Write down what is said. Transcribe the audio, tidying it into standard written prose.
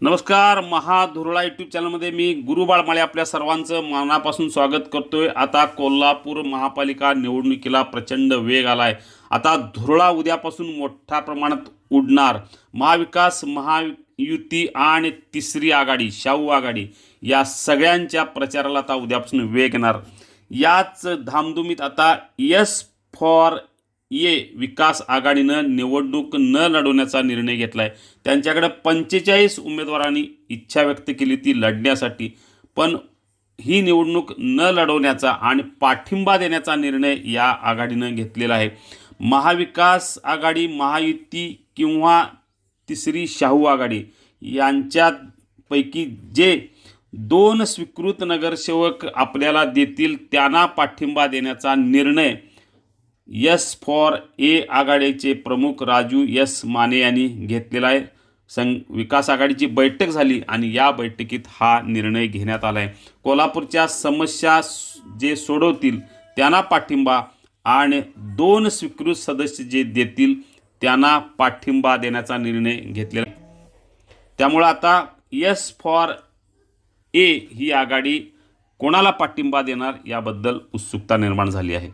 नमस्कार. महाधुरळा यूट्यूब चॅनलमध्ये मी गुरुबाळ माळे आपल्या सर्वांचं मनापासून स्वागत करतोय. आता कोल्हापूर महापालिका निवडणुकीला प्रचंड वेग आला आहे. आता धुरळा उद्यापासून मोठ्या प्रमाणात उडणार. महाविकास, महायुती आणि तिसरी आघाडी शाहू आघाडी या सगळ्यांच्या प्रचाराला आता उद्यापासून वेग येणार. याच धामधुमीत आता यस फॉर ये विकास आघाडीनं निवडणूक न लढवण्याचा निर्णय घेतला आहे. त्यांच्याकडे 45 उमेदवारांनी इच्छा व्यक्त केली ती लढण्यासाठी, पण ही निवडणूक न लढवण्याचा आणि पाठिंबा देण्याचा निर्णय या आघाडीनं घेतलेला आहे. महाविकास आघाडी, महायुती किंवा तिसरी शाहू आघाडी यांच्यापैकी जे 2 स्वीकृत नगरसेवक आपल्याला देतील त्यांना पाठिंबा देण्याचा निर्णय यस फॉर ए आघाडीचे प्रमुख राजू एस माने यांनी घेतलेला आहे. विकास आघाडीची बैठक झाली आणि या बैठकीत हा निर्णय घेण्यात आला आहे. कोल्हापूरच्या समस्या जे सोडवतील त्यांना पाठिंबा आणि 2 स्वीकृत सदस्य जे देतील त्यांना पाठिंबा देण्याचा निर्णय घेतलेला आहे. त्यामुळे आता यस फॉर ए ही आघाडी कोणाला पाठिंबा देणार याबद्दल उत्सुकता निर्माण झाली आहे.